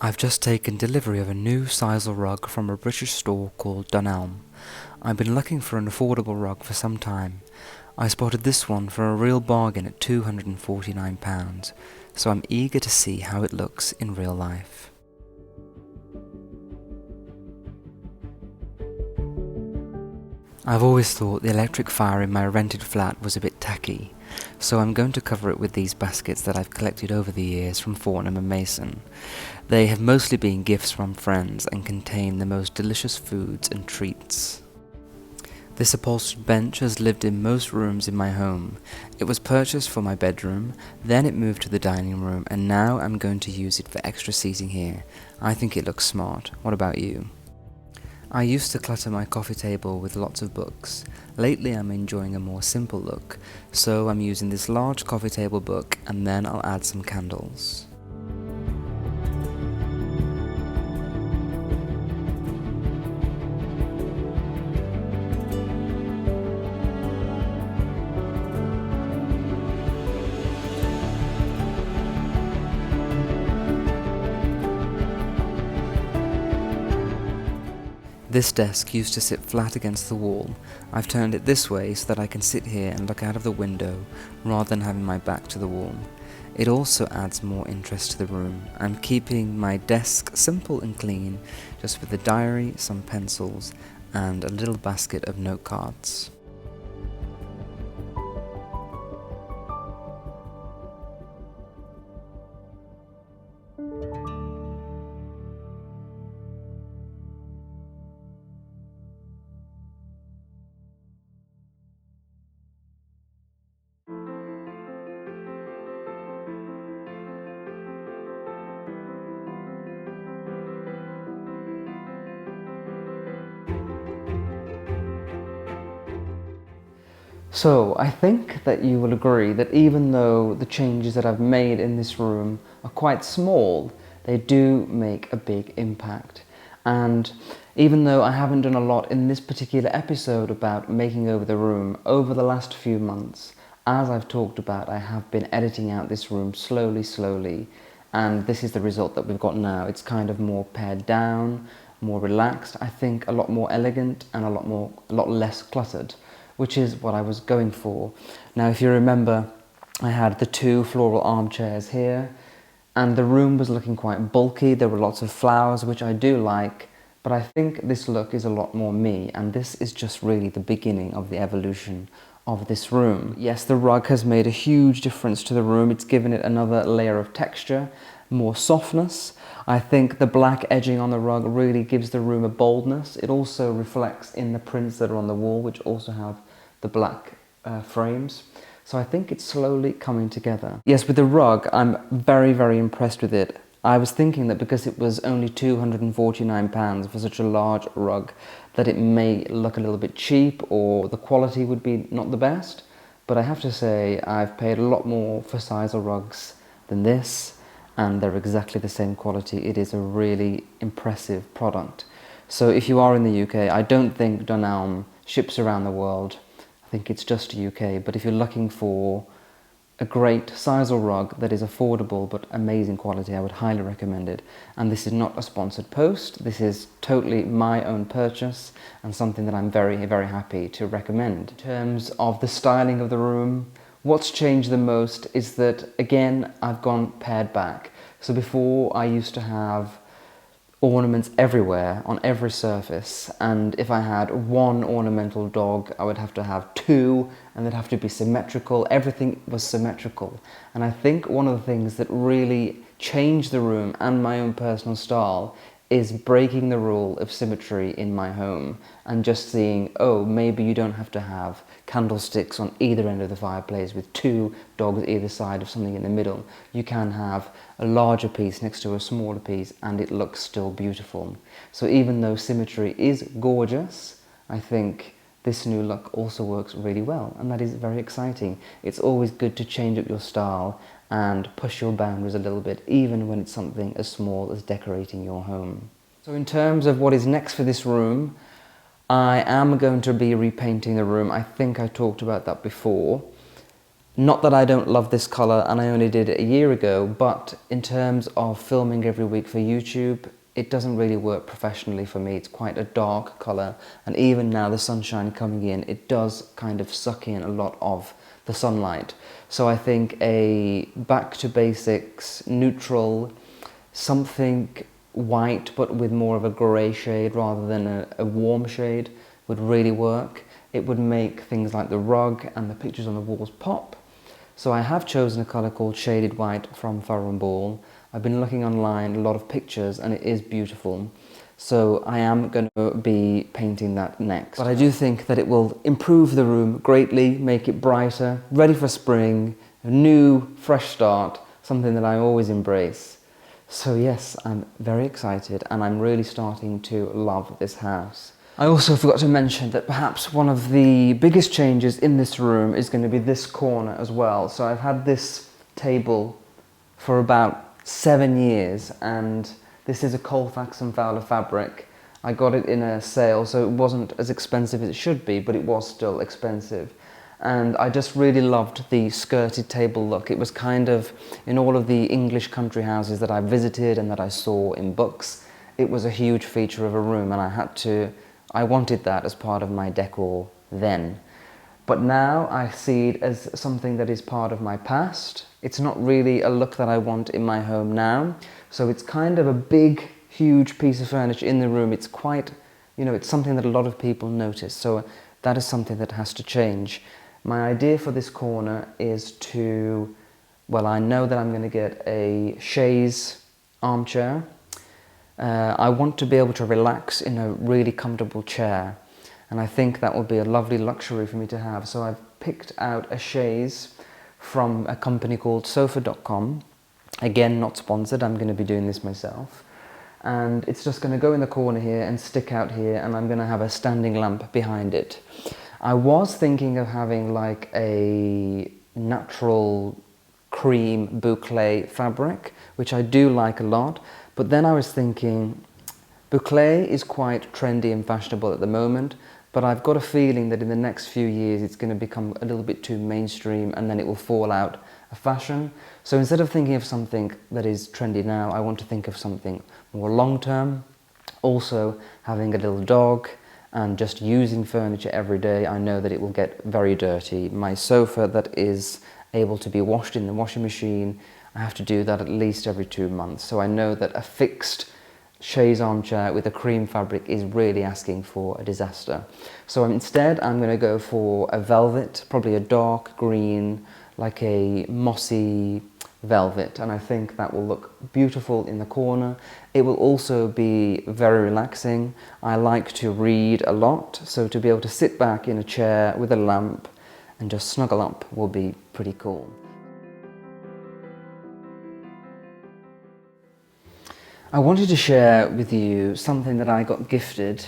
I've just taken delivery of a new sisal rug from a British store called Dunelm. I've been looking for an affordable rug for some time. I spotted this one for a real bargain at £249, so I'm eager to see how it looks in real life. I've always thought the electric fire in my rented flat was a bit tacky, so I'm going to cover it with these baskets that I've collected over the years from Fortnum & Mason. They have mostly been gifts from friends and contain the most delicious foods and treats. This upholstered bench has lived in most rooms in my home. It was purchased for my bedroom, then it moved to the dining room, and now I'm going to use it for extra seating here. I think it looks smart. What about you? I used to clutter my coffee table with lots of books. Lately I'm enjoying a more simple look, so I'm using this large coffee table book and then I'll add some candles. This desk used to sit flat against the wall. I've turned it this way so that I can sit here and look out of the window rather than having my back to the wall. It also adds more interest to the room. I'm keeping my desk simple and clean, just with a diary, some pencils, and a little basket of note cards. So, I think that you will agree that even though the changes that I've made in this room are quite small, they do make a big impact. And even though I haven't done a lot in this particular episode about making over the room, over the last few months, as I've talked about, I have been editing out this room slowly, and this is the result that we've got now. It's kind of more pared down, more relaxed, I think a lot more elegant and a lot less cluttered, which is what I was going for. Now, if you remember, I had the two floral armchairs here, and the room was looking quite bulky. There were lots of flowers, which I do like, but I think this look is a lot more me, and this is just really the beginning of the evolution of this room. Yes, the rug has made a huge difference to the room. It's given it another layer of texture, more softness. I think the black edging on the rug really gives the room a boldness. It also reflects in the prints that are on the wall, which also have the black frames. So I think it's slowly coming together. Yes, with the rug, I'm very impressed with it. I was thinking that because it was only £249 for such a large rug, that it may look a little bit cheap or the quality would be not the best. But I have to say, I've paid a lot more for sisal rugs than this, and they're exactly the same quality. It is a really impressive product. So if you are in the UK, I don't think Dunelm ships around the world. I think it's just UK, but if you're looking for a great sisal rug that is affordable but amazing quality, I would highly recommend it. And this is not a sponsored post, this is totally my own purchase and something that I'm very happy to recommend. In terms of the styling of the room, what's changed the most is that, again, I've gone pared back. So before I used to have ornaments everywhere, on every surface, and if I had one ornamental dog, I would have to have two, and they'd have to be symmetrical. Everything was symmetrical. And I think one of the things that really changed the room and my own personal style is breaking the rule of symmetry in my home and just seeing, oh, maybe you don't have to have candlesticks on either end of the fireplace with two dogs either side of something in the middle. You can have a larger piece next to a smaller piece and it looks still beautiful. So even though symmetry is gorgeous, I think this new look also works really well, and that is very exciting. It's always good to change up your style and push your boundaries a little bit, even when it's something as small as decorating your home. So in terms of what is next for this room, I am going to be repainting the room. I think I talked about that before. Not that I don't love this colour, and I only did it a year ago, but in terms of filming every week for YouTube, it doesn't really work professionally for me. It's quite a dark colour, and even now the sunshine coming in, it does kind of suck in a lot of the sunlight. So I think a back to basics, neutral, something white but with more of a grey shade rather than a warm shade would really work. It would make things like the rug and the pictures on the walls pop. So I have chosen a colour called Shaded White from Farrow & Ball. I've been looking online, a lot of pictures, and it is beautiful. So I am going to be painting that next. But I do think that it will improve the room greatly, make it brighter, ready for spring, a new, fresh start, something that I always embrace. So yes, I'm very excited, and I'm really starting to love this house. I also forgot to mention that perhaps one of the biggest changes in this room is going to be this corner as well. So I've had this table for about 7 years, and this is a Colfax and Fowler fabric. I got it in a sale, so it wasn't as expensive as it should be, but it was still expensive. And I just really loved the skirted table look. It was kind of, in all of the English country houses that I visited and that I saw in books, it was a huge feature of a room, and I wanted that as part of my decor then. But now I see it as something that is part of my past. It's not really a look that I want in my home now. So it's kind of a big, huge piece of furniture in the room. It's quite, it's something that a lot of people notice. So that is something that has to change. My idea for this corner is I know that I'm going to get a chaise armchair. I want to be able to relax in a really comfortable chair, and I think that would be a lovely luxury for me to have. So I've picked out a chaise from a company called sofa.com. Again, not sponsored, I'm going to be doing this myself. And it's just going to go in the corner here and stick out here, and I'm going to have a standing lamp behind it. I was thinking of having like a natural cream boucle fabric, which I do like a lot. But then I was thinking, boucle is quite trendy and fashionable at the moment, but I've got a feeling that in the next few years it's going to become a little bit too mainstream, and then it will fall out of fashion. So instead of thinking of something that is trendy now, I want to think of something more long-term. Also, having a little dog and just using furniture every day, I know that it will get very dirty. My sofa that is able to be washed in the washing machine, I have to do that at least every 2 months. So I know that a fixed chaise armchair with a cream fabric is really asking for a disaster. So instead I'm going to go for a velvet, probably a dark green, like a mossy velvet, and I think that will look beautiful in the corner. It will also be very relaxing. I like to read a lot, so to be able to sit back in a chair with a lamp and just snuggle up will be pretty cool. I wanted to share with you something that I got gifted.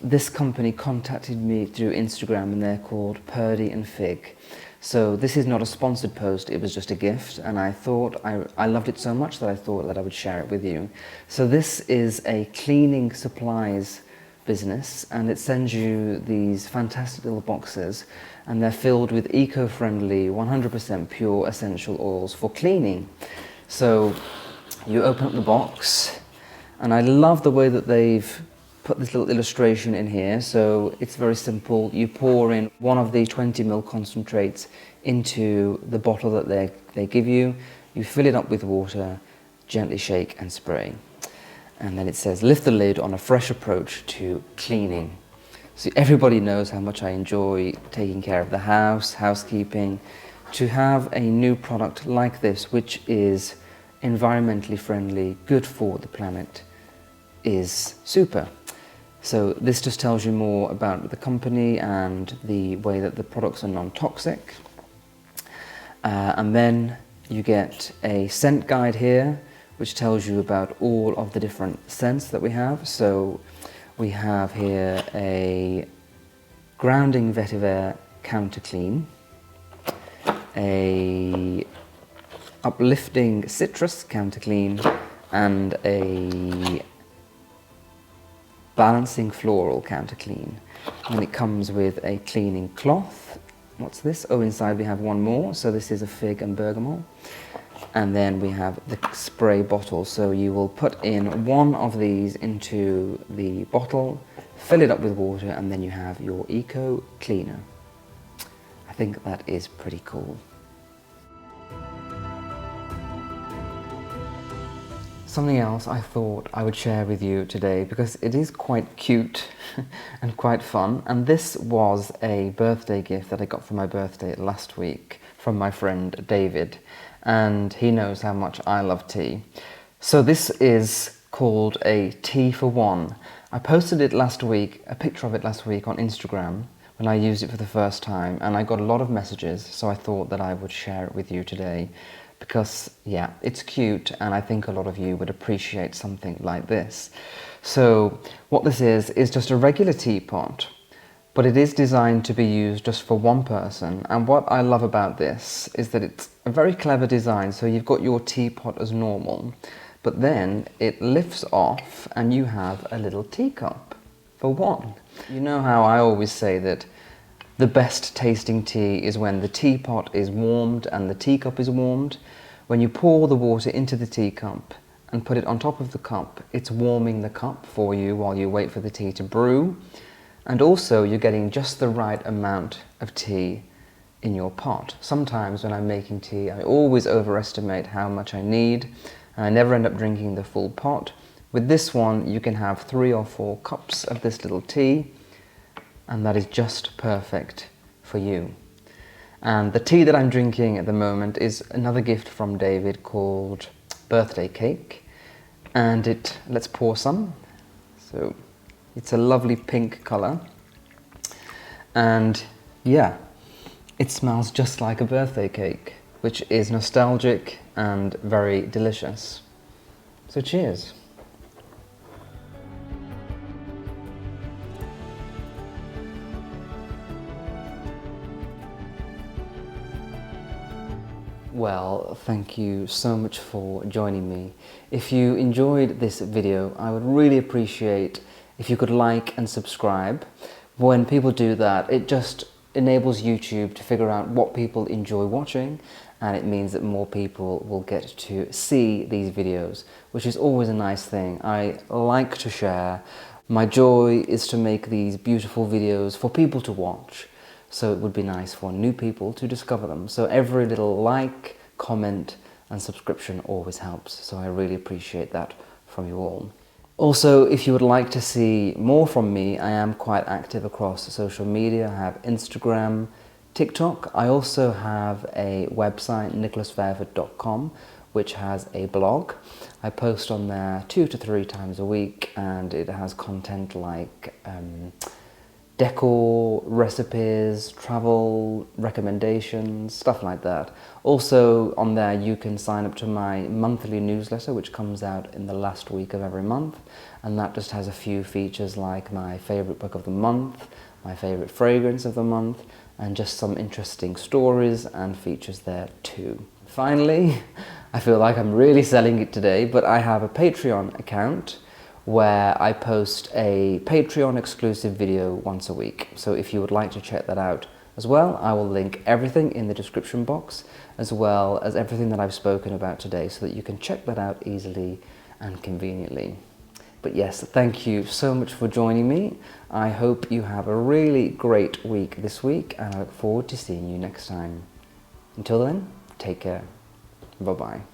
This company contacted me through Instagram, and they're called Purdy and Fig. So this is not a sponsored post, it was just a gift, and I thought I loved it so much that I thought that I would share it with you. So this is a cleaning supplies business, and it sends you these fantastic little boxes, and they're filled with eco-friendly, 100% pure essential oils for cleaning. So you open up the box, and I love the way that they've put this little illustration in here. So it's very simple. You pour in one of the 20ml concentrates into the bottle that they give you. You fill it up with water, gently shake and spray. And then it says, lift the lid on a fresh approach to cleaning. So everybody knows how much I enjoy taking care of the house, housekeeping. To have a new product like this, which is environmentally friendly, good for the planet, is super. So this just tells you more about the company and the way that the products are non-toxic. And then you get a scent guide here, which tells you about all of the different scents that we have. So we have here a grounding vetiver counter clean, a uplifting citrus counter clean, and a balancing floral counter clean. And it comes with a cleaning cloth what's this? Oh, inside we have one more. So this is a fig and bergamot. And then we have the spray bottle. So you will put in one of these into the bottle, fill it up with water, and then you have your eco cleaner. I think that is pretty cool. Something else I thought I would share with you today, because it is quite cute and quite fun, and this was a birthday gift that I got for my birthday last week from my friend David, and he knows how much I love tea. So this is called a tea for one. I posted it last week, a picture of it last week on Instagram when I used it for the first time, and I got a lot of messages, so I thought that I would share it with you today. Because, yeah, it's cute, and I think a lot of you would appreciate something like this. So what this is just a regular teapot, but it is designed to be used just for one person. And what I love about this is that it's a very clever design. So you've got your teapot as normal, but then it lifts off and you have a little teacup for one. You know how I always say that the best tasting tea is when the teapot is warmed and the teacup is warmed. When you pour the water into the teacup and put it on top of the cup, it's warming the cup for you while you wait for the tea to brew. And also you're getting just the right amount of tea in your pot. Sometimes when I'm making tea, I always overestimate how much I need, and I never end up drinking the full pot. With this one, you can have 3 or 4 cups of this little tea, and that is just perfect for you. And the tea that I'm drinking at the moment is another gift from David called Birthday Cake, and let's pour some. So it's a lovely pink colour, and yeah, it smells just like a birthday cake, which is nostalgic and very delicious. So cheers. Well, thank you so much for joining me. If you enjoyed this video, I would really appreciate if you could like and subscribe. When people do that, it just enables YouTube to figure out what people enjoy watching, and it means that more people will get to see these videos, which is always a nice thing. I like to share. My joy is to make these beautiful videos for people to watch. So it would be nice for new people to discover them. So every little like, comment and subscription always helps. So I really appreciate that from you all. Also, if you would like to see more from me, I am quite active across social media. I have Instagram, TikTok. I also have a website, nicholasfairford.com, which has a blog. I post on there 2 to 3 times a week, and it has content like decor, recipes, travel, recommendations, stuff like that. Also on there you can sign up to my monthly newsletter, which comes out in the last week of every month, and that just has a few features like my favourite book of the month, my favourite fragrance of the month, and just some interesting stories and features there too. Finally, I feel like I'm really selling it today, but I have a Patreon account where I post a Patreon exclusive video once a week. So if you would like to check that out as well, I will link everything in the description box, as well as everything that I've spoken about today, so that you can check that out easily and conveniently. But yes, thank you so much for joining me. I hope you have a really great week this week, and I look forward to seeing you next time. Until then, take care. Bye-bye.